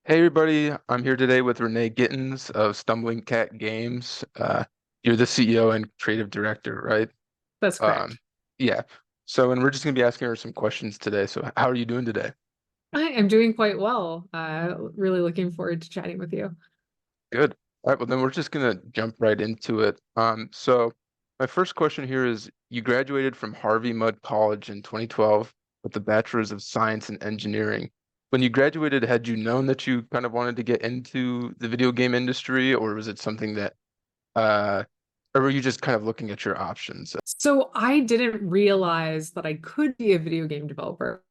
Hey everybody, I'm here today with Renee Gittins of Stumbling Cat Games. You're the CEO and creative director, right? That's correct. Um, yeah. And we're just gonna be asking her some questions today. So how are you doing today? I am doing quite well. Really looking forward to chatting with you. Good. All right, well then we're just gonna jump right into it. My first question here is you graduated from Harvey Mudd College in 2012 with a Bachelor's of Science in Engineering. When you graduated, had you known that you kind of wanted to get into the video game industry, or was it something that Uh, or were you just kind of looking at your options? So I didn't realize that I could be a video game developer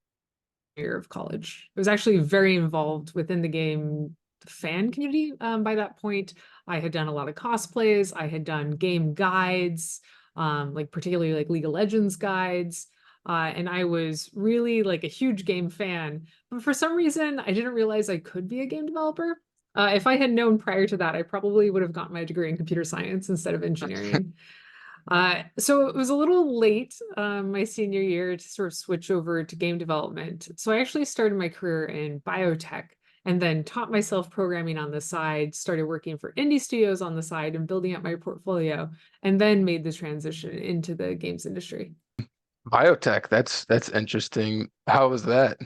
year of college. I was actually very involved within the game fan community. By that point, I had done a lot of cosplays. I had done game guides, like particularly like League of Legends guides. And I was really like a huge game fan. But for some reason, I didn't realize I could be a game developer. If I had known prior to that, I probably would have gotten my degree in computer science instead of engineering. So it was a little late my senior year to sort of switch over to game development. So I actually started my career in biotech and then taught myself programming on the side, started working for indie studios on the side and building up my portfolio, and then made the transition into the games industry. Biotech, that's interesting. How was that?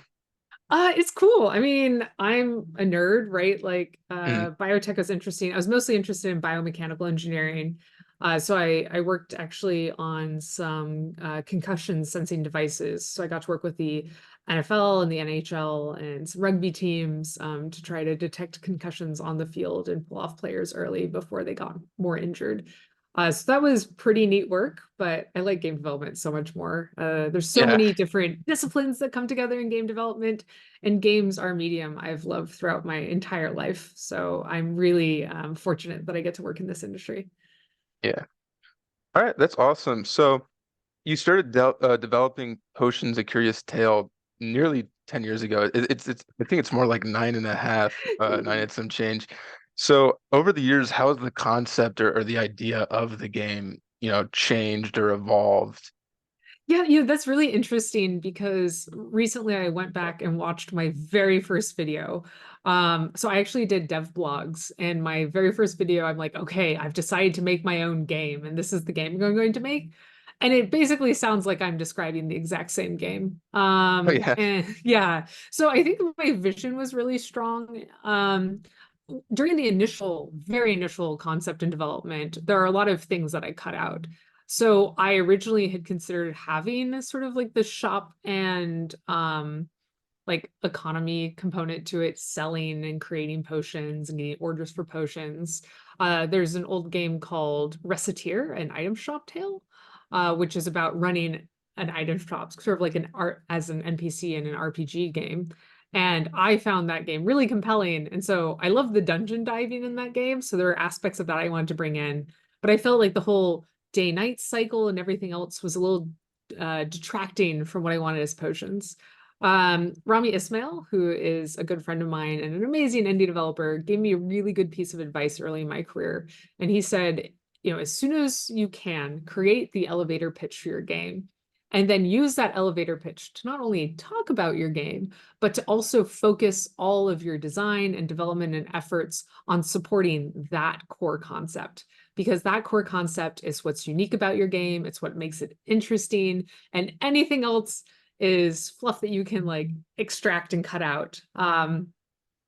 It's cool. I mean, I'm a nerd, right? Like, Mm, biotech was interesting. I was mostly interested in biomechanical engineering. So I worked actually on some concussion sensing devices. So I got to work with the NFL and the NHL and some rugby teams to try to detect concussions on the field and pull off players early before they got more injured. So that was pretty neat work, but I like game development so much more. There's so yeah, many different disciplines that come together in game development, and games are a medium I've loved throughout my entire life. So I'm really fortunate that I get to work in this industry. yeah. All right, that's awesome. So you started developing Potions: A Curious Tale nearly 10 years ago. It's I think it's more like nine and a half, nine and some change. So over the years, how has the concept or the idea of the game, changed or evolved? Yeah, that's really interesting because recently I went back and watched my very first video. So I actually did dev blogs, and my very first video, I'm like, okay, I've decided to make my own game, and this is the game I'm going to make. And it basically sounds like I'm describing the exact same game. Oh yeah. And yeah, so I think my vision was really strong. During the very initial concept and development, there are a lot of things that I cut out. So I originally had considered having sort of like the shop and like economy component to it, selling and creating potions and getting orders for potions. There's an old game called Reciteer, an item shop tale, which is about running an item shop, sort of like an art as an NPC in an RPG game. And I found that game really compelling. And so I love the dungeon diving in that game. So there are aspects of that I wanted to bring in. But I felt like the whole day-night cycle and everything else was a little detracting from what I wanted as potions. Rami Ismail, who is a good friend of mine and an amazing indie developer, gave me a really good piece of advice early in my career. And he said, as soon as you can, create the elevator pitch for your game. And then use that elevator pitch to not only talk about your game, but to also focus all of your design and development and efforts on supporting that core concept. Because that core concept is what's unique about your game, it's what makes it interesting, and anything else is fluff that you can like extract and cut out. And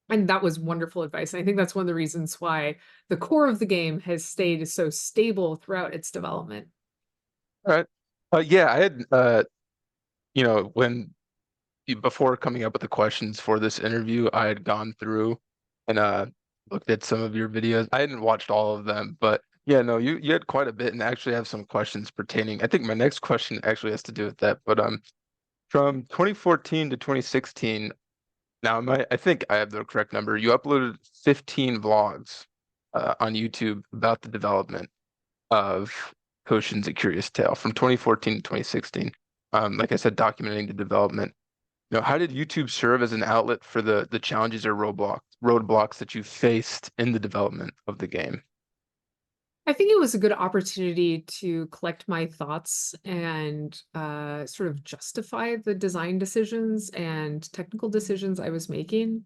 that was wonderful advice. And I think that's one of the reasons why the core of the game has stayed so stable throughout its development. All right. Yeah, I had when before coming up with the questions for this interview, I had gone through and looked at some of your videos. I hadn't watched all of them, but yeah, no, you had quite a bit and actually have some questions pertaining. I think my next question actually has to do with that. But from 2014 to 2016, now I think I have the correct number. You uploaded 15 vlogs on YouTube about the development of Potions: A Curious Tale from 2014 to 2016. Like I said, documenting the development. How did YouTube serve as an outlet for the challenges or roadblocks that you faced in the development of the game? I think it was a good opportunity to collect my thoughts and sort of justify the design decisions and technical decisions I was making.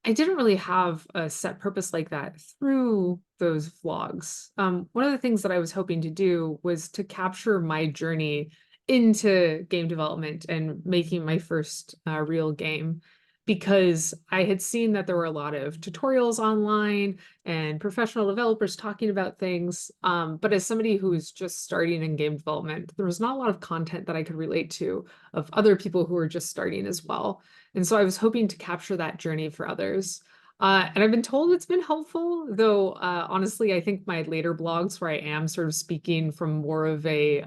I didn't really have a set purpose like that through those vlogs. One of the things that I was hoping to do was to capture my journey into game development and making my first real game, because I had seen that there were a lot of tutorials online and professional developers talking about things. But as somebody who was just starting in game development, there was not a lot of content that I could relate to of other people who were just starting as well. And so I was hoping to capture that journey for others. And I've been told it's been helpful, though honestly, I think my later blogs where I am sort of speaking from more of a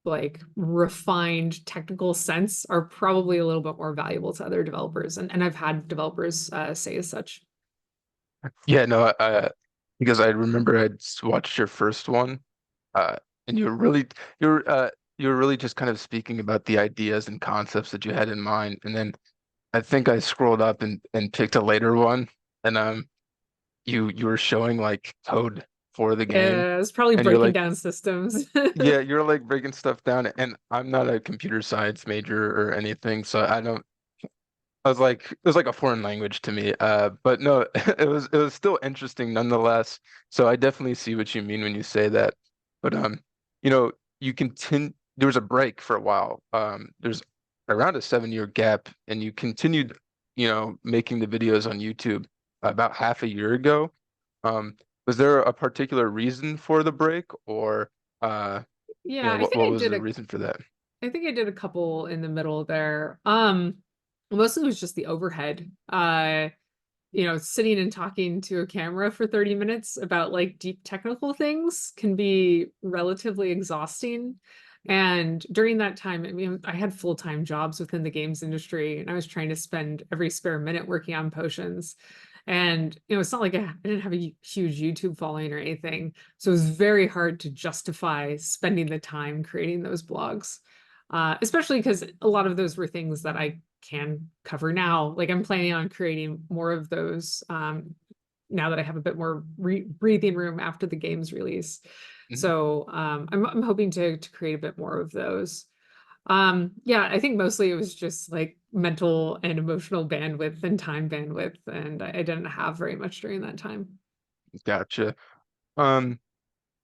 like refined technical sense are probably a little bit more valuable to other developers. And I've had developers say as such. Yeah, no, because I remember watched your first one, uh, and you're you're really just kind of speaking about the ideas and concepts that you had in mind, and then I think I scrolled up and picked a later one, and you were showing like code for the game, Yeah, it's probably and you're breaking like, down systems. yeah, you're like breaking stuff down, and I'm not a computer science major or anything, so I don't. I was like, it was like a foreign language to me. But no, it was still interesting nonetheless. So I definitely see what you mean when you say that. But you know, you continue. There was a break for a while. There's around a 7 year gap, and you continued, making the videos on YouTube about half a year ago. Was there a particular reason for the break, or uh, Yeah, I think what I was did the a reason for that? I think I did a couple in the middle there. Mostly it was just the overhead. Sitting and talking to a camera for 30 minutes about like deep technical things can be relatively exhausting. And during that time, I mean, I had full-time jobs within the games industry, and I was trying to spend every spare minute working on potions. And it's not like I didn't have a huge YouTube following or anything. So it was very hard to justify spending the time creating those blogs. Especially because a lot of those were things that I can cover now. Like I'm planning on creating more of those now that I have a bit more breathing room after the game's release. Mhm. So I'm hoping to create a bit more of those. Yeah, I think mostly it was just like mental and emotional bandwidth and time bandwidth, and I didn't have very much during that time. Gotcha. Um,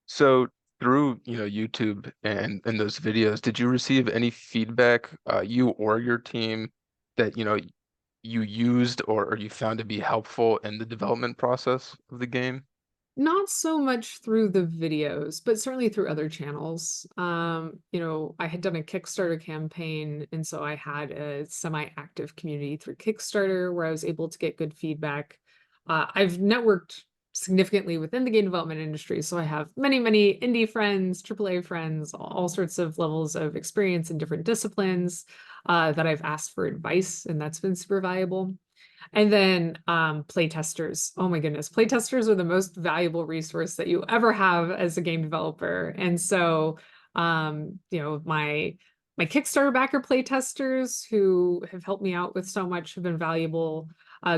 So through, YouTube and those videos, did you receive any feedback, you or your team, that, you used or you found to be helpful in the development process of the game? Not so much through the videos, but certainly through other channels. I had done a Kickstarter campaign, and so I had a semi-active community through Kickstarter where I was able to get good feedback. I've networked significantly within the game development industry, so I have many, many indie friends, AAA friends, all sorts of levels of experience in different disciplines that I've asked for advice, and that's been super valuable. And then playtesters. Oh my goodness, playtesters are the most valuable resource that you ever have as a game developer. And so, my Kickstarter backer playtesters who have helped me out with so much have been valuable.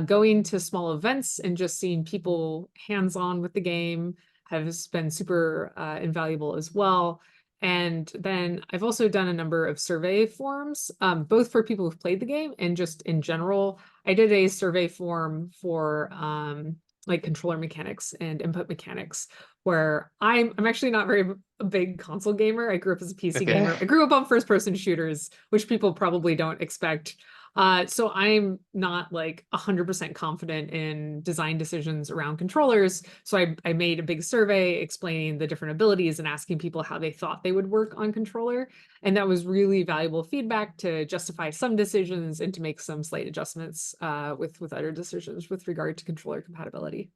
Going to small events and just seeing people hands-on with the game has been super invaluable as well. And then I've also done a number of survey forms, both for people who've played the game and just in general. I did a survey form for like controller mechanics and input mechanics, where I'm actually not very a big console gamer. I grew up as a PC Okay. gamer. I grew up on first person shooters, which people probably don't expect. So I'm not like 100% confident in design decisions around controllers. So I made a big survey explaining the different abilities and asking people how they thought they would work on controller. And that was really valuable feedback to justify some decisions and to make some slight adjustments with other decisions with regard to controller compatibility.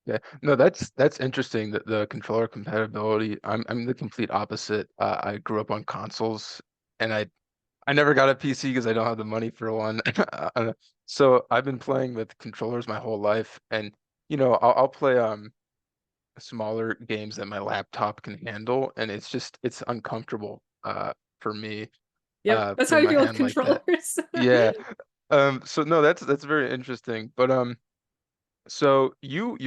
Yeah. No, that's interesting that the controller compatibility. I'm the complete opposite. I grew up on consoles, and I never got a PC because I don't have the money for one. So I've been playing with controllers my whole life, and I'll play smaller games that my laptop can handle, and it's uncomfortable for me Yep, that's how putting I my feel with hand like that. controllers. Yeah. So no, that's very interesting. But so you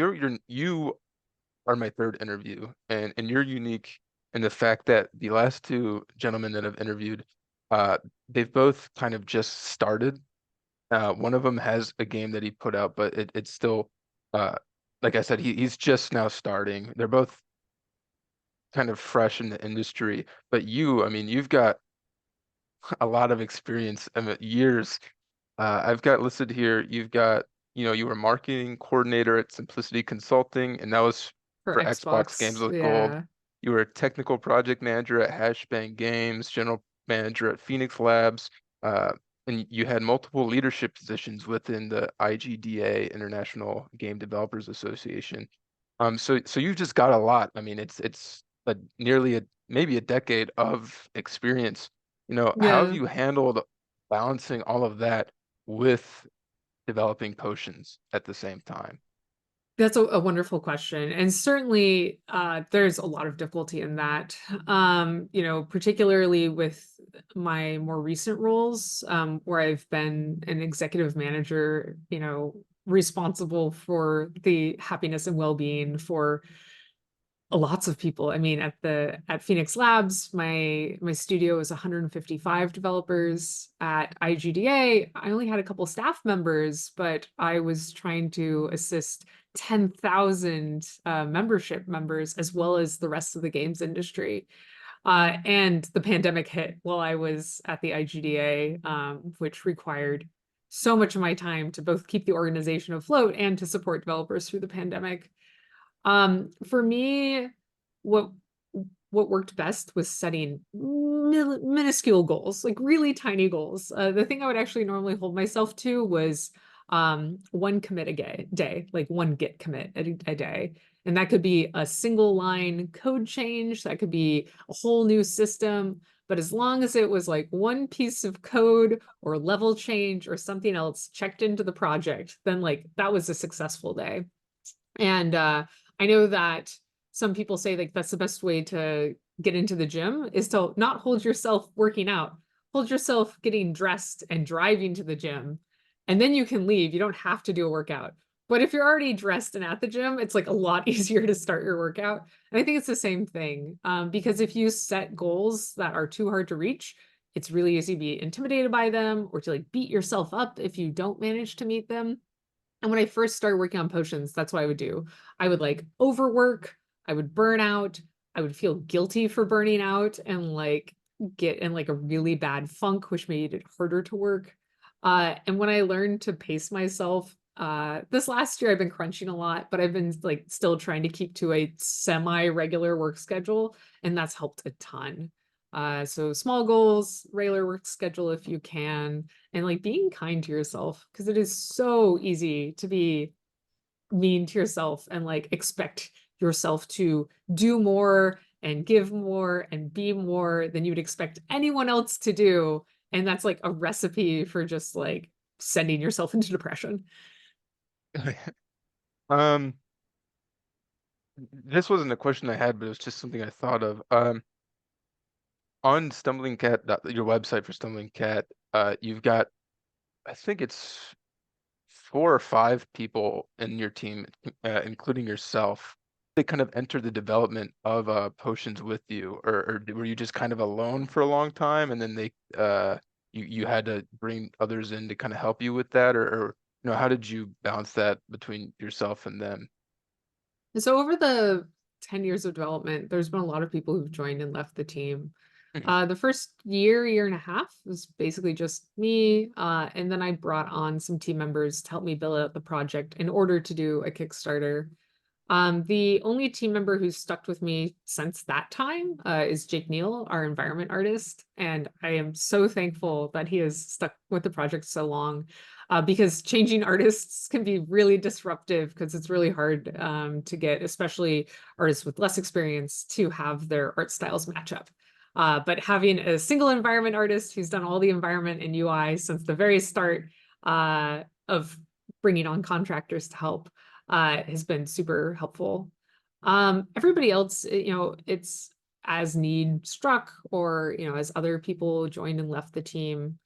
are my third interview, and you're unique in the fact that the last two gentlemen that I've interviewed, uh they've both kind of just started. One of them has a game that he put out, but it's still, uh, like I said, he's just now starting. They're both kind of fresh in the industry, but I mean, you've got a lot of experience, I mean, years. I've got listed here, you were marketing coordinator at Simplicity Consulting, and that was For for Xbox Games Xbox. with Gold. Yeah. You were a technical project manager at Hashbang Games, general manager at Phoenix Labs, uh, and you had multiple leadership positions within the IGDA, International Game Developers Association. So you've just got a lot. I mean, it's nearly maybe a decade of experience. How have Yeah. you handled balancing all of that with developing potions at the same time? That's a wonderful question. And certainly there's a lot of difficulty in that. Particularly with my more recent roles, where I've been an executive manager, responsible for the happiness and well-being for lots of people. I mean, at Phoenix Labs, my studio is 155 developers. At IGDA, I only had a couple staff members, but I was trying to assist 10,000 membership members as well as the rest of the games industry. And the pandemic hit while I was at the IGDA, which required so much of my time to both keep the organization afloat and to support developers through the pandemic. For me, what what worked best was setting minuscule goals, like really tiny goals. The thing I would actually normally hold myself to was one commit a day, like one Git commit a day. And that could be a single line code change, that could be a whole new system. But as long as it was like one piece of code or level change or something else checked into the project, then like that was a successful day. And I know that some people say like that's the best way to get into the gym is to not hold yourself working out, hold yourself getting dressed and driving to the gym. And then you can leave. You don't have to do a workout. But if you're already dressed and at the gym, it's like a lot easier to start your workout. And I think it's the same thing because if you set goals that are too hard to reach, it's really easy to be intimidated by them or to like beat yourself up if you don't manage to meet them. And when I first started working on potions, that's what I would do. I would like overwork, I would burn out, I would feel guilty for burning out and like get in like a really bad funk, which made it harder to work. And when I learned to pace myself, this last year I've been crunching a lot, but I've been like still trying to keep to a semi-regular work schedule, and that's helped a ton. So small goals, regular work schedule if you can, and like being kind to yourself because it is so easy to be mean to yourself and like expect yourself to do more and give more and be more than you would expect anyone else to do. And that's like a recipe for just like sending yourself into depression. Um, this wasn't a question I had, but it was just something I thought of. On Stumbling Cat, your website for Stumbling Cat, you've got, I think it's 4 or 5 people in your team, including yourself. They kind of enter the development of potions with you, or were you just kind of alone for a long time, and then you had to bring others in to kind of help you with that, or how did you balance that between yourself and them? And so over the 10 years of development, there's been a lot of people who've joined and left the team. Mhm. The first year and a half was basically just me. And then I brought on some team members to help me build out the project in order to do a Kickstarter. The only team member who's stuck with me since that time is Jake Neal, our environment artist. And I am so thankful that he has stuck with the project so long because changing artists can be really disruptive because it's really hard to get, especially artists with less experience, to have their art styles match up. But having a single environment artist who's done all the environment and UI since the very start of bringing on contractors to help has been super helpful. Everybody else, it's as need struck or, as other people joined and left the team.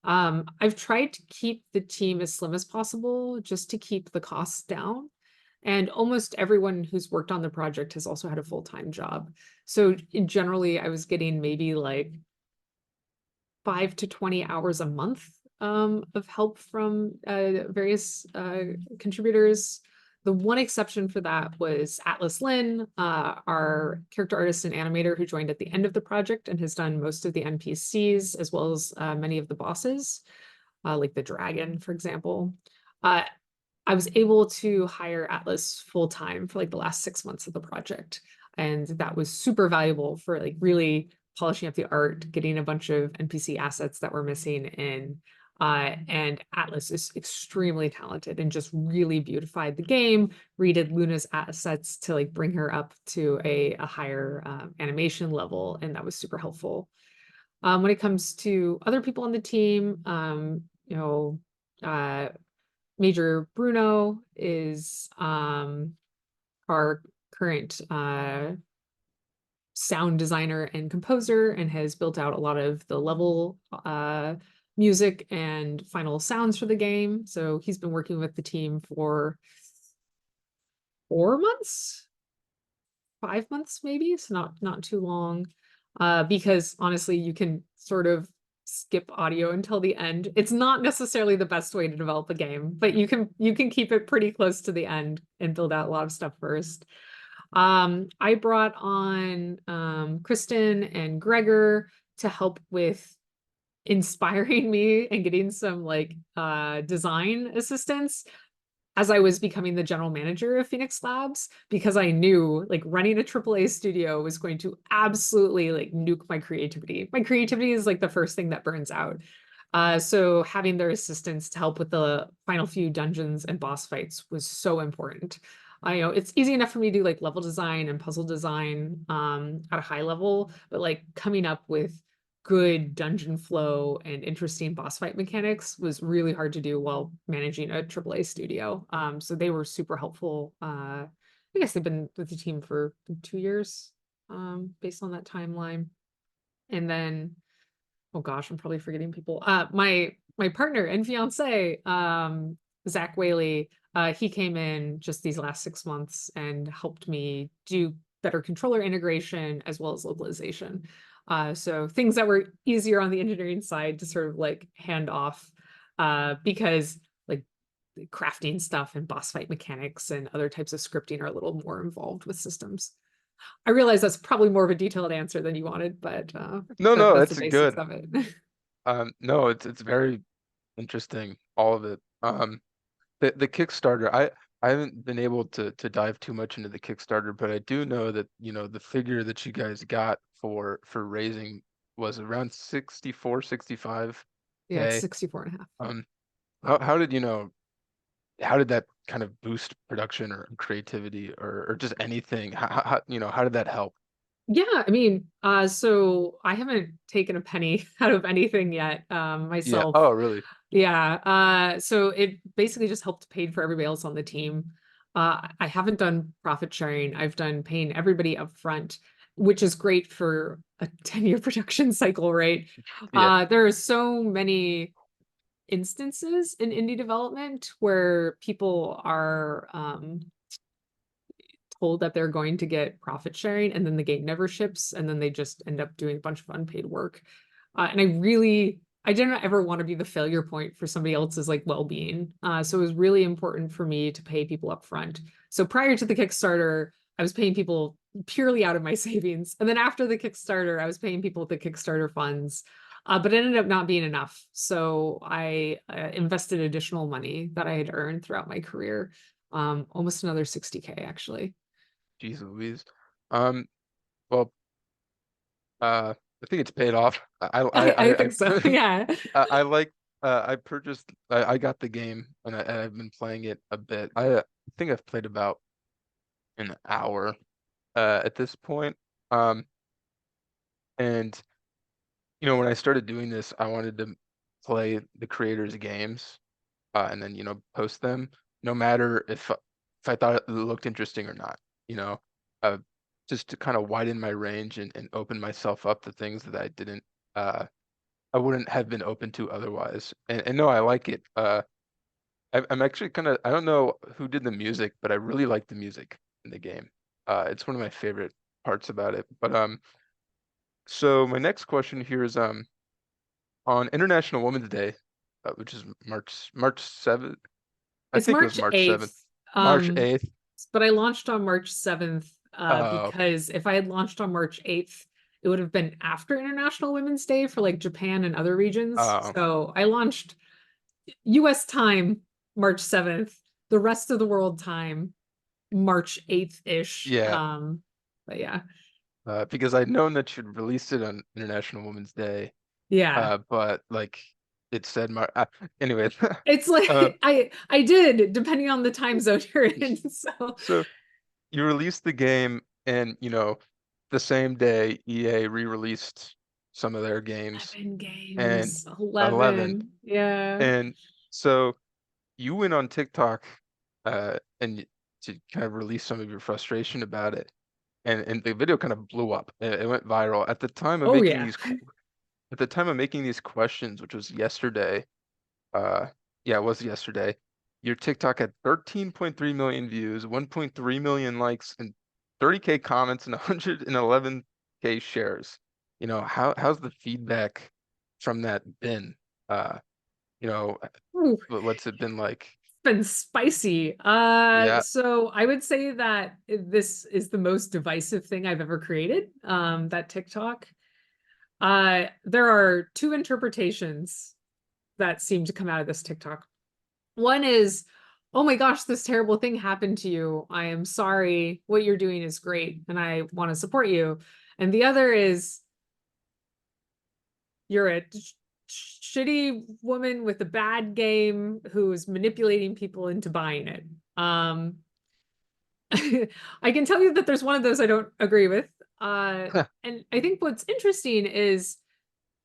I've tried to keep the team as slim as possible just to keep the costs down. And almost everyone who's worked on the project has also had a full-time job. So generally, I was getting maybe like 5 to 20 hours a month of help from various contributors. The one exception for that was Atlas Lin, our character artist and animator who joined at the end of the project and has done most of the NPCs as well as many of the bosses, like the dragon, for example. Uh, I was able to hire Atlas full time for like the last 6 months of the project. And that was super valuable for like really polishing up the art, getting a bunch of NPC assets that were missing in. And Atlas is extremely talented and just really beautified the game, redid Luna's assets to like bring her up to a higher animation level. And that was super helpful. When it comes to other people on the team, uh, Major Bruno is our current sound designer and composer and has built out a lot of the level music and final sounds for the game. So he's been working with the team for 4 months, 5 months maybe. So not too long. Because honestly, you can sort of skip audio until the end. It's not necessarily the best way to develop a game, but you can keep it pretty close to the end and build out a lot of stuff first. I brought on Kristen and Gregor to help with inspiring me and getting some like design assistance as I was becoming the general manager of Phoenix Labs, because I knew like running a AAA studio was going to absolutely like nuke my creativity. My creativity is like the first thing that burns out. So having their assistance to help with the final few dungeons and boss fights was so important. I know it's easy enough for me to do like level design and puzzle design at a high level, but like coming up with good dungeon flow and interesting boss fight mechanics was really hard to do while managing a AAA studio. So they were super helpful. I guess they've been with the team for 2 years, based on that timeline. And then, oh gosh, I'm probably forgetting people. My partner and fiance, Zach Whaley, he came in just these last 6 months and helped me do better controller integration as well as localization. So things that were easier on the engineering side to sort of like hand off, because like crafting stuff and boss fight mechanics and other types of scripting are a little more involved with systems. I realize that's probably more of a detailed answer than you wanted, but No, no, that's the it's basics good. of it. No, it's very interesting, all of it. The Kickstarter, I haven't been able to dive too much into the Kickstarter, but I do know that, the figure that you guys got for raising was around 64, 65K. Yeah, it's 64 and a half. Um, how did how did that kind of boost production or creativity or just anything? How did that help? Yeah, I mean, so I haven't taken a penny out of anything yet, Yeah. myself. Oh, really? Yeah, so it basically just helped pay for everybody else on the team. I haven't done profit sharing. I've done paying everybody up front, which is great for a 10-year production cycle, right? Yeah. There are so many instances in indie development where people are told that they're going to get profit sharing and then the game never ships and then they just end up doing a bunch of unpaid work. And I didn't ever want to be the failure point for somebody else's like well-being. So it was really important for me to pay people up front. So prior to the Kickstarter, I was paying people purely out of my savings. And then after the Kickstarter, I was paying people with the Kickstarter funds. But it ended up not being enough. So I invested additional money that I had earned throughout my career, almost another 60K actually. Jeez Louise. Um, well, I think it's paid off. I think so. Yeah. I like I purchased I got the game and I've been playing it a bit. I think I've played about an hour at this point. Um and when I started doing this, I wanted to play the creators' games and then post them no matter if I thought it looked interesting or not, you know. Uh just to kind of widen my range and open myself up to things that uh I wouldn't have been open to otherwise. And no, I like it. I'm actually kind of I don't know who did the music, but I really like the music in the game. It's one of my favorite parts about it. But so my next question here is on International Women's Day which is March 7th. I It's think it was March March 7th. 8th. March 8th. But I launched on March 7th, Oh, because if I had launched on March 8th, it would have been after International Women's Day for like Japan and other regions. oh, So I launched US time March 7th, the rest of the world time March 8th-ish. yeah. But yeah. Because I'd known that you'd released it on International Women's Day. Yeah. But like it said, anyway. It's Uh, like I did, depending on the time zone you're in. So so you released the game, and the same day EA re-released some of their games, 11 and games. 11. 11. Yeah. And so you went on TikTok, and to kind of release some of your frustration about it, and the video kind of blew up. It went viral at the time of Oh making yeah. these questions, which was yesterday. Uh, yeah, it was yesterday. Your TikTok had 13.3 million views, 1.3 million likes, and 30K comments and 111K shares. How's the feedback from that been? Uh, you know, Ooh, what's it been like? been spicy. Yeah. So I would say that this is the most divisive thing I've ever created, that TikTok. There are two interpretations that seem to come out of this TikTok. One is, oh my gosh, this terrible thing happened to you. I am sorry. What you're doing is great, and I want to support you. And the other is, you're a shitty woman with a bad game who's manipulating people into buying it. I can tell you that there's one of those I don't agree with. And I think what's interesting is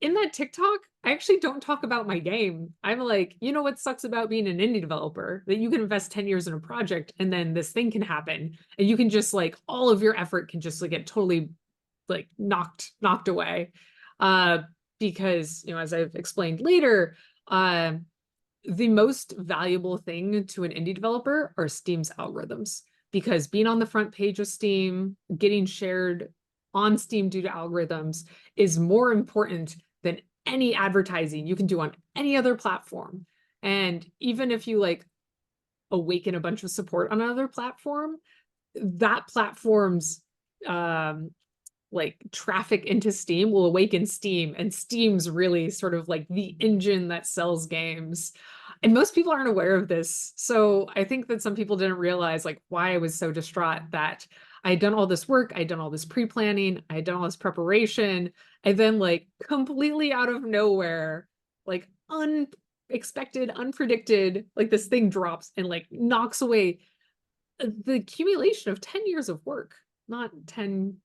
in that TikTok, I actually don't talk about my game. I'm like, you know what sucks about being an indie developer? That you can invest 10 years in a project and then this thing can happen. And you can just like all of your effort can just like get totally like knocked away. Uh, because as I've explained later, uh, the most valuable thing to an indie developer are Steam's algorithms. Because being on the front page of Steam, getting shared on Steam due to algorithms is more important than any advertising you can do on any other platform. And even if you like awaken a bunch of support on another platform, that platform's um, like traffic into Steam will awaken Steam, and Steam's really sort of like the engine that sells games. And most people aren't aware of this. So I think that some people didn't realize like why I was so distraught that I had done all this work, I'd done all this pre-planning, I had done all this preparation, and then like completely out of nowhere, like unexpected, unpredicted, like this thing drops and like knocks away the accumulation of 10 years of work. Not 10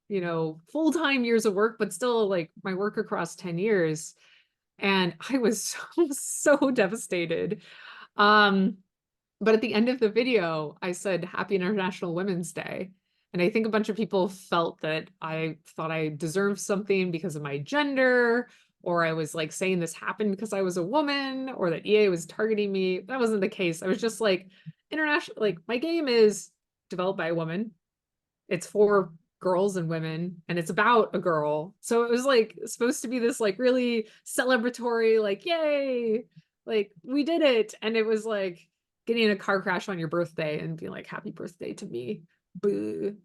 full-time years of work, but still like my work across 10 years. And I was so devastated. um but at the end of the video I said happy International Women's Day, and I think a bunch of people felt that I thought I deserved something because of my gender, or I was like saying this happened because I was a woman, or that EA was targeting me. That wasn't the case. I was just like, international, like my game is developed by a woman, it's for girls and women, and it's about a girl. So it was like supposed to be this like really celebratory, like, yay, like we did it. And it was like getting in a car crash on your birthday and being like, happy birthday to me. Boo.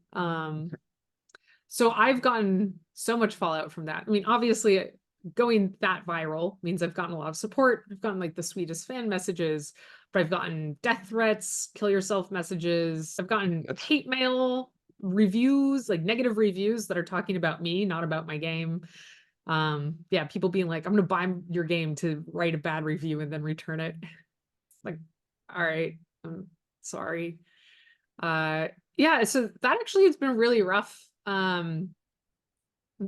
So I've gotten so much fallout from that. I mean, obviously going that viral means I've gotten a lot of support. I've gotten like the sweetest fan messages, but I've gotten death threats, kill yourself messages. I've gotten That's hate mail, reviews, like negative reviews that are talking about me, not about my game. Yeah, people being like, I'm gonna buy your game to write a bad review and then return it. It's like, all right, I'm sorry. Uh yeah, so that actually has been really rough.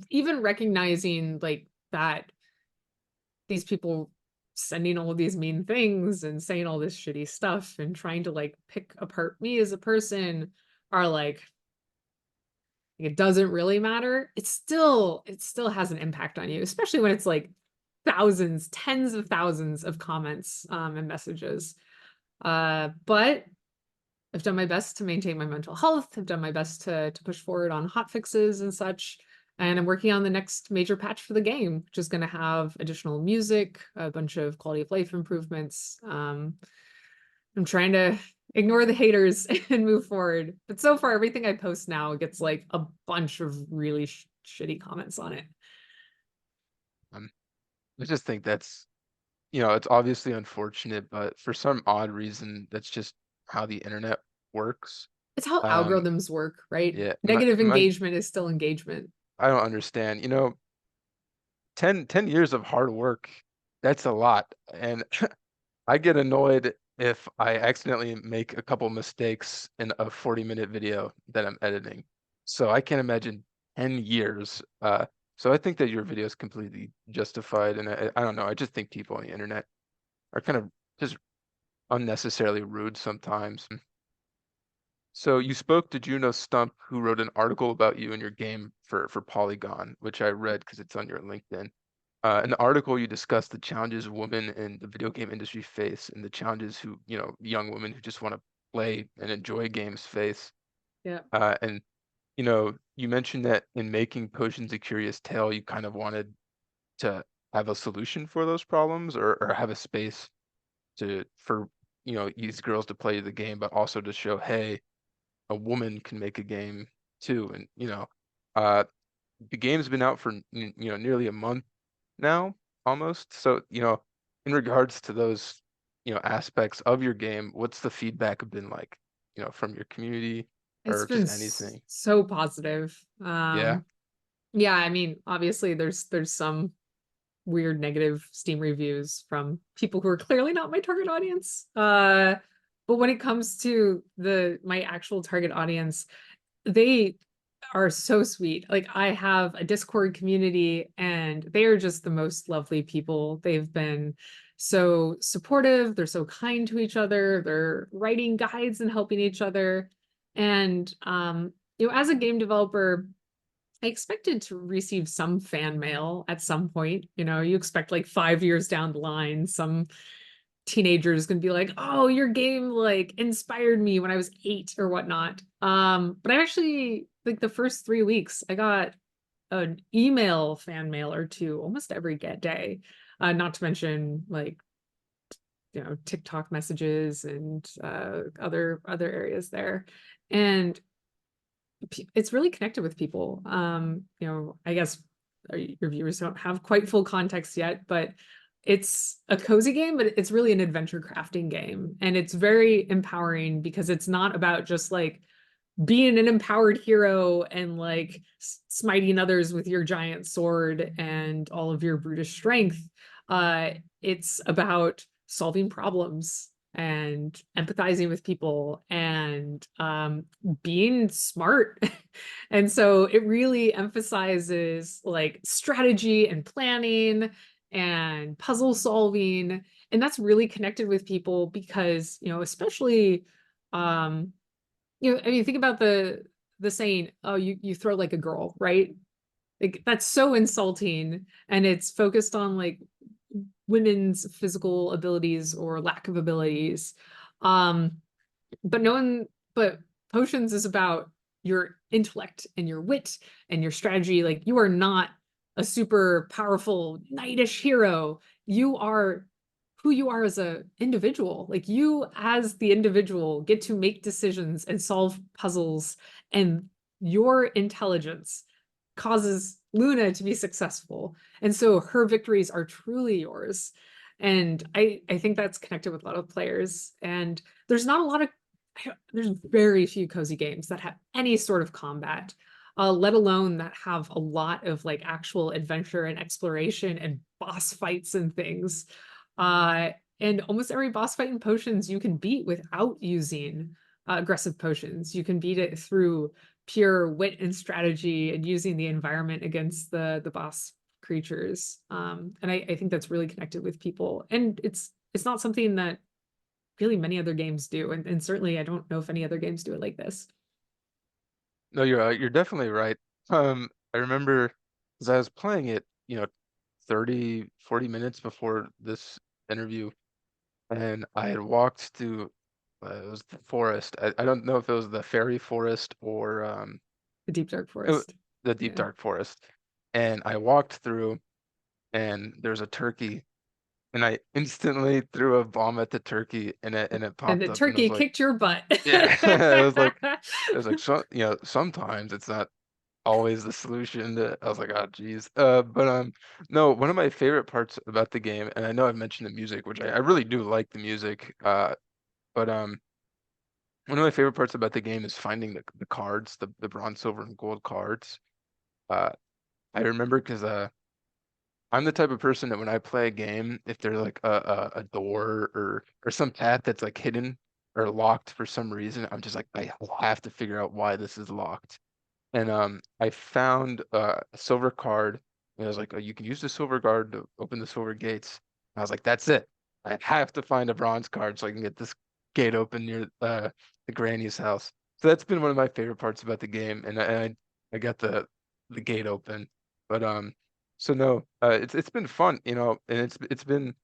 Even recognizing like that these people sending all of these mean things and saying all this shitty stuff and trying to like pick apart me as a person are like, it doesn't really matter. It still has an impact on you, especially when it's like thousands, tens of thousands of comments and messages. But I've done my best to maintain my mental health. I've done my best to push forward on hot fixes and such. And I'm working on the next major patch for the game, which is going to have additional music, a bunch of quality of life improvements. I'm trying to ignore the haters and move forward. But so far, everything I post now gets like a bunch of really shitty comments on it. Um, I just think that's, it's obviously unfortunate, but for some odd reason, that's just how the internet works. It's how Um, algorithms work, right? yeah, Negative my engagement is still engagement. I don't understand. 10 years of hard work, that's a lot. And I get annoyed if I accidentally make a couple mistakes in a 40-minute video that I'm editing. So I can't imagine 10 years. So I think that your video is completely justified. And I don't know. I just think people on the internet are kind of just unnecessarily rude sometimes. So you spoke to Juno Stump, who wrote an article about you and your game for Polygon, which I read because it's on your LinkedIn. In the article, you discuss the challenges women in the video game industry face and the challenges young women who just want to play and enjoy games face. Yeah. And, you mentioned that in making Potions a Curious Tale, you kind of wanted to have a solution for those problems or have a space for, these girls to play the game, but also to show, hey, a woman can make a game too. And, uh, the game's been out for, nearly a month now, almost. So, in regards to those, aspects of your game, what's the feedback been like, from your community It's or been just anything? so positive. Yeah. Yeah, I mean, obviously there's some weird negative Steam reviews from people who are clearly not my target audience. But when it comes to my actual target audience, they are so sweet. Like I have a Discord community and they are just the most lovely people. They've been so supportive, they're so kind to each other, they're writing guides and helping each other. And as a game developer, I expected to receive some fan mail at some point. You expect like 5 years down the line, some teenager is going to be like, oh, your game like inspired me when I was 8 or whatnot. But I actually like the first 3 weeks, I got an email fan mail or two almost every get day. Not to mention like, TikTok messages and other areas there. And it's really connected with people. I guess your viewers don't have quite full context yet, but it's a cozy game, but it's really an adventure crafting game. And it's very empowering because it's not about just like being an empowered hero and like smiting others with your giant sword and all of your brutish strength. It's about solving problems and empathizing with people and being smart. And so it really emphasizes like strategy and planning and puzzle solving. And that's really connected with people because, especially I mean, think about the saying, "Oh, you throw like a girl," right? Like that's so insulting, and it's focused on like women's physical abilities or lack of abilities. Um, but no one, but potions is about your intellect and your wit and your strategy. Like you are not a super powerful knightish hero. You are who you are as a individual. Like you as the individual get to make decisions and solve puzzles, and your intelligence causes Luna to be successful. And so her victories are truly yours. And I think that's connected with a lot of players. And there's not a lot of there's very few cozy games that have any sort of combat, let alone that have a lot of like actual adventure and exploration and boss fights and things. Uh, and almost every boss fight in potions you can beat without using aggressive potions. You can beat it through pure wit and strategy and using the environment against the boss creatures. And I think that's really connected with people. And it's not something that really many other games do. And certainly I don't know if any other games do it like this. No, you're definitely right. I remember as I was playing it, 30, 40 minutes before this interview, and I had walked through it was the forest. I don't know if it was the fairy forest or The Deep Dark it, wa- Forest. the deep Yeah. dark forest, and I walked through, and there's a turkey, and I instantly threw a bomb at the turkey, and it And popped the up, and I was turkey like, kicked your butt. yeah, it was like so, sometimes it's not always the solution. I was like, oh, geez. But no, one of my favorite parts about the game, and I know I've mentioned the music, which I really do like the music. But one of my favorite parts about the game is finding the cards, the bronze, silver, and gold cards. Uh, I remember because I'm the type of person that when I play a game, if there's like a door or some path that's like hidden or locked for some reason, I'm just like I have to figure out why this is locked. And I found a silver card, and I was like, oh, you can use the silver card to open the silver gates. I was like, that's it. I have to find a bronze card so I can get this gate open near the granny's house. So that's been one of my favorite parts about the game, and I got the gate open. But so no, it's been fun, and it's been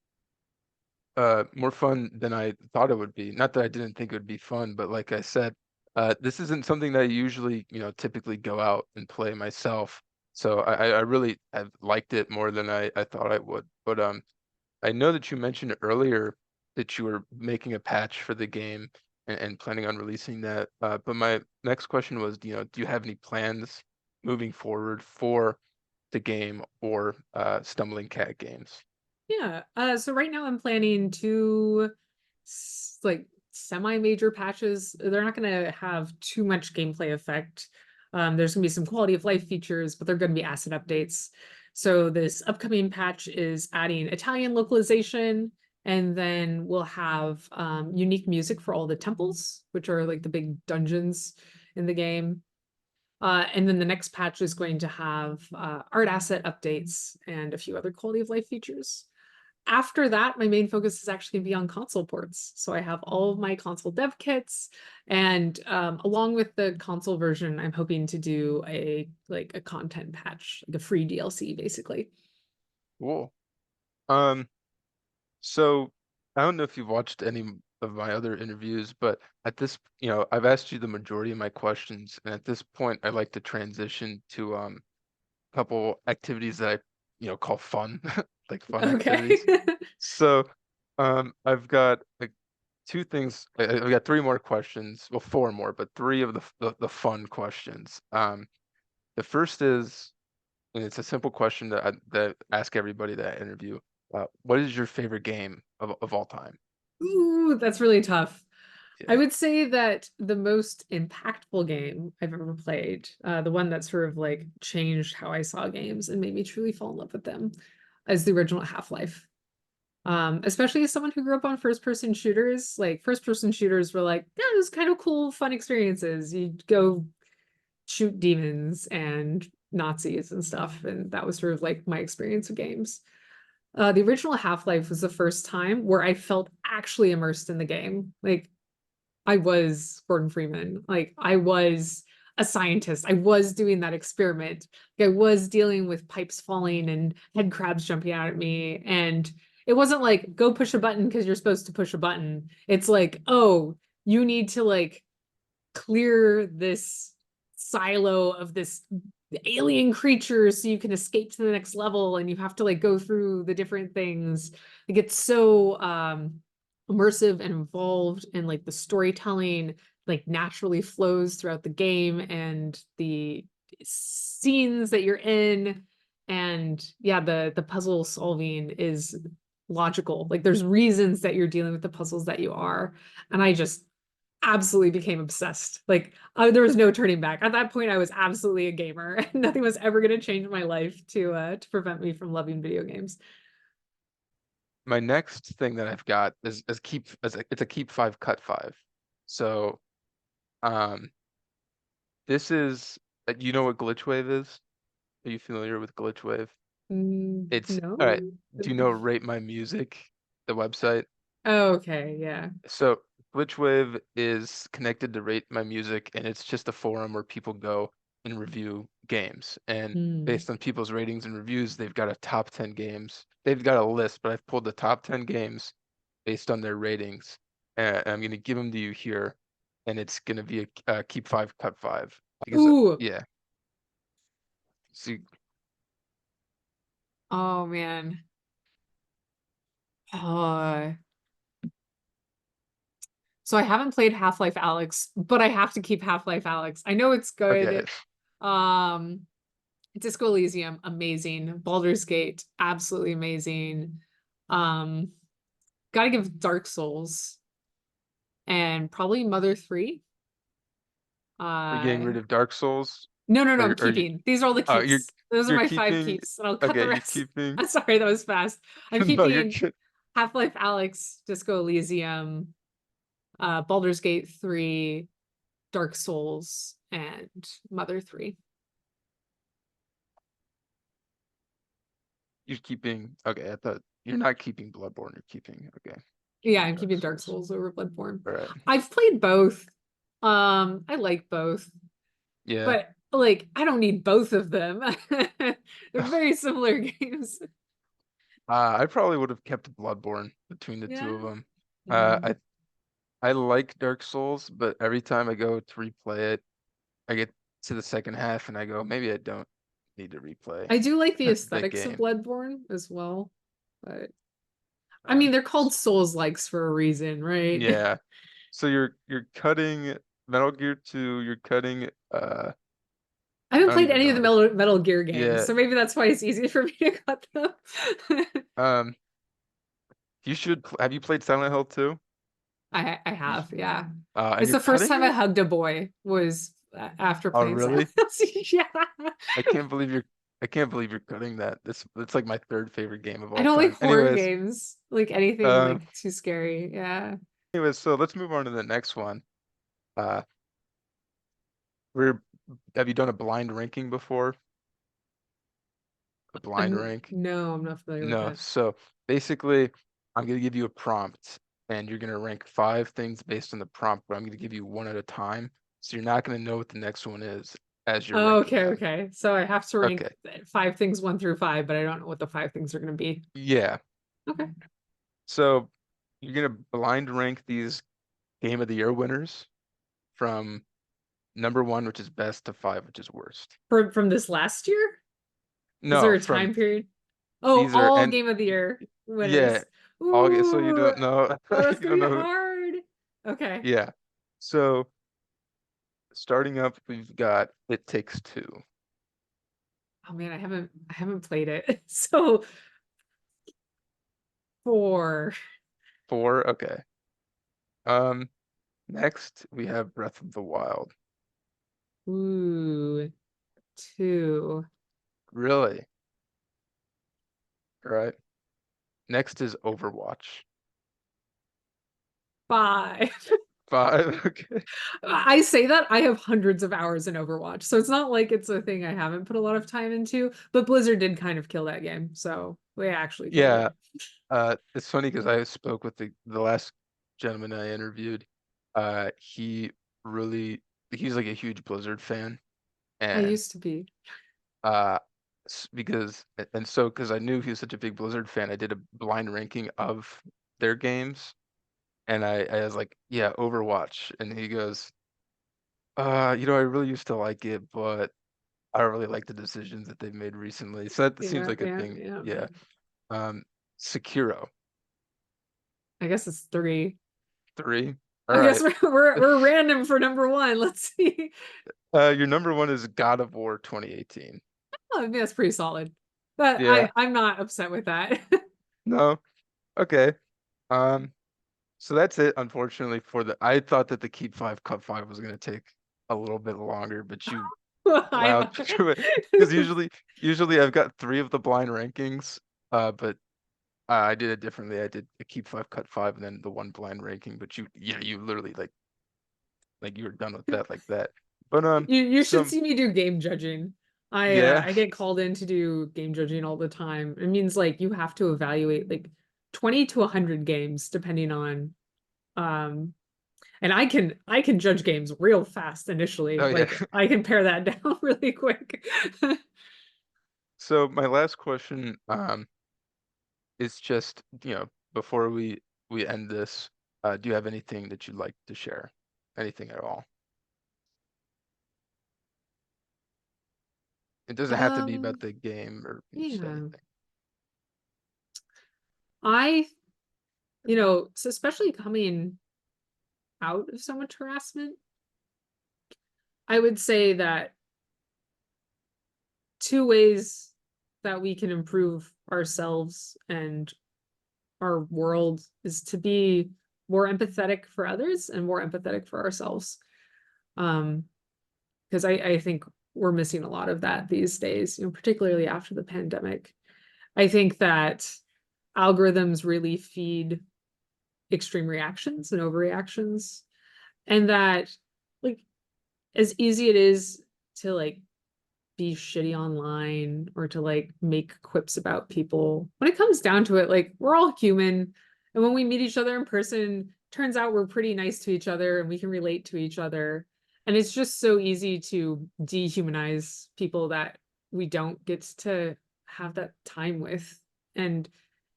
more fun than I thought it would be. Not that I didn't think it would be fun, but like I said, this isn't something that I usually, typically go out and play myself. So I really have liked it more than I thought I would. But I know that you mentioned earlier that you were making a patch for the game and planning on releasing that. But my next question was, do you have any plans moving forward for the game or Stumbling Cat games? Yeah. So right now I'm planning two like semi-major patches. They're not going to have too much gameplay effect. There's going to be some quality of life features, but they're going to be asset updates. So this upcoming patch is adding Italian localization, and then we'll have unique music for all the temples, which are like the big dungeons in the game. And then the next patch is going to have art asset updates and a few other quality of life features. After that, my main focus is actually going to be on console ports. So I have all of my console dev kits, and along with the console version, I'm hoping to do a content patch, like a free DLC, basically. Cool. Um, So I don't know if you've watched any of my other interviews, but at this, I've asked you the majority of my questions, and at this point, I'd like to transition to a couple activities that I, call fun, like fun Okay. activities. So I've got like two things. I've got three more questions, well, four more, but three of the fun questions. The first is, and it's a simple question that I ask everybody that I interview. What is your favorite game of all time? Ooh, that's really tough. I Yeah. would say that the most impactful game I've ever played, the one that sort of like changed how I saw games and made me truly fall in love with them, is the original Half-Life. Especially as someone who grew up on first-person shooters, like first-person shooters were like, yeah, it was kind of cool, fun experiences. You'd go shoot demons and Nazis and stuff, and that was sort of like my experience of games. The original Half-Life was the first time where I felt actually immersed in the game. Like I was Gordon Freeman. Like I was a scientist. I was doing that experiment. Like, I was dealing with pipes falling and head crabs jumping out at me. And it wasn't like go push a button because you're supposed to push a button. It's like, oh, you need to like clear this silo of this alien creature so you can escape to the next level, and you have to like go through the different things. It gets so immersive and involved, and like the storytelling like naturally flows throughout the game and the scenes that you're in. And yeah, the puzzle solving is logical. Like there's reasons that you're dealing with the puzzles that you are. And I just absolutely became obsessed. Like there was no turning back. At that point, I was absolutely a gamer, and nothing was ever going to change my life to prevent me from loving video games. My next thing that I've got it's a keep five, cut five. So um this is you know what glitch wave is? Are you familiar with glitch wave? It's all right. No. Do you know Rate My Music, the website? Okay, yeah. So Glitchwave is connected to Rate My Music, and it's just a forum where people go and review games. And Mm. based on people's ratings and reviews, they've got a top 10 games. They've got a list, but I've pulled the top 10 games based on their ratings. And I'm going to give them to you here, and it's going to be a keep five, cut five. Because, Ooh, yeah, See, Oh man. Uh, so I haven't played Half-Life Alyx, but I have to keep Half-Life Alyx. I know it's okay, good. Um, Disco Elysium, amazing. Baldur's Gate, absolutely amazing. Um, Gotta give Dark Souls and probably Mother 3. we're getting Uh, rid of Dark Souls, no, I'm or you? keeping. These are all the Oh, keeps. Those are you're my five keeping. keeps, and I'll cut the Okay, you're rest. keeping. I'm sorry, that was fast. I'm No, you're keeping good. Half-Life Alyx, Disco Elysium, Baldur's Gate 3, Dark Souls, and Mother 3. You're keeping. Okay, I thought you're not keeping Bloodborne. You're keeping. Okay, Yeah, keeping I'm Dark keeping Dark Souls. Souls over Bloodborne. All right. I've played both. I like both, Yeah. but like I don't need both of them. They're very similar games. I probably would have kept Bloodborne between the two of Yeah. them. Uh, Mm. I I like Dark Souls, but every time I go to replay it, I get to the second half and I go, maybe I don't need to replay I do like the the aesthetics of game. Bloodborne as well, but I mean Um, they're called Souls-likes for a reason, right? yeah. So you're cutting Metal Gear 2, you're cutting I haven't I don't played even any know of the how to Metal Gear games, yeah. so maybe that's why it's easy for me to cut them. Um you should have you played Silent Hill 2? I have, yeah. And It's you're the first cutting time I it? hugged a boy was after Oh playing Silent really? Hill. Yeah. I can't believe you're I can't believe you're cutting that. It's like my third favorite game of I all don't like time. horror Anyways, games, like anything um like too scary. Yeah. so let's move on to the next one. Uh we're have you done a blind ranking before? A blind rank? No, I'm not familiar with No. that. So basically, I'm gonna give you a prompt, and you're gonna rank five things based on the prompt, but I'm gonna give you one at a time. So you're not gonna know what the next one is as you're Oh, ranking okay, them. okay. So I have to rank Okay. five things one through five, but I don't know what the five things are going to be. Yeah. Okay. So you're gonna blind rank these Game of the Year winners from number one, which is best, to five, which is worst. From this last year? Is there No, a from time period? Oh, these are all and Game of the y- Year yeah. winners. Okay, so you Ooh, don't know oh, that's you gonna don't be know. hard. Okay. Yeah. So starting up, we've got It Takes Two. Oh man, I haven't played it. So four. Four, okay. Um, Next we have Breath of the Wild. Ooh, two. Really? All right. Next is Overwatch. Five. Five, okay. I say that I have hundreds of hours in Overwatch, so it's not like it's a thing I haven't put a lot of time into, but Blizzard did kind of kill that game, so they actually killed it. Yeah, it's funny because I spoke with the last gentleman I interviewed. He really he's like a huge Blizzard fan, I and used to be. uh, because and so because I knew he was such a big Blizzard fan, I did a blind ranking of their games, and I was like, yeah, Overwatch, and he goes, I really used to like it, but I don't really like the decisions that they've made recently. So that seems Yeah, like a yeah, thing. yeah. Yeah. Um, Sekiro, I guess it's three. three. All I guess right. we're random for number one. Let's see. Your number one is God of War 2018. Oh, I mean, that's pretty solid. But Yeah. I'm not upset with that. No. Okay. Um, so that's it, unfortunately, for the I thought that the Keep Five Cut Five was gonna take a little bit longer, but you I plowed through it. Because usually I've got three of the blind rankings, but I did it differently. I did a Keep Five Cut Five and then the one blind ranking, but you literally like you were done with that like that. But you should some see me do game judging. yeah, I get called in to do game judging all the time. It means like you have to evaluate like 20 to 100 games depending on um and I can judge games real fast initially. oh yeah. Like I can pare that down really quick. So my last question is just, before we end this, do you have anything that you'd like to share? Anything at all? It doesn't have to be about Um, the game or just yeah. anything. I, so especially coming out of so much harassment, I would say that two ways that we can improve ourselves and our world is to be more empathetic for others and more empathetic for ourselves. Um, because I think we're missing a lot of that these days, particularly after the pandemic. I think that algorithms really feed extreme reactions and overreactions, and that like as easy it is to like be shitty online or to like make quips about people, when it comes down to it, like we're all human, and when we meet each other in person, turns out we're pretty nice to each other and we can relate to each other, and it's just so easy to dehumanize people that we don't get to have that time with. And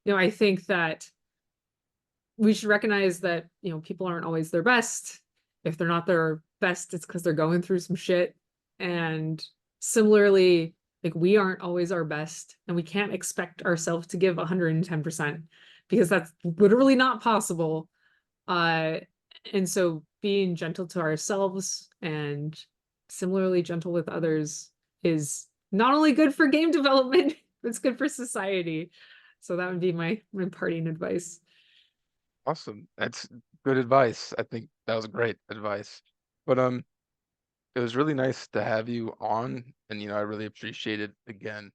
I think that we should recognize that people aren't always their best. If they're not their best, it's because they're going through some shit. And similarly, like we aren't always our best, and we can't expect ourselves to give 110% because that's literally not possible. uh and so being gentle to ourselves and similarly gentle with others is not only good for game development, it's good for society. So that would be my parting advice. Awesome. That's good advice. I think that was great advice. But it was really nice to have you on, and I really appreciate it again.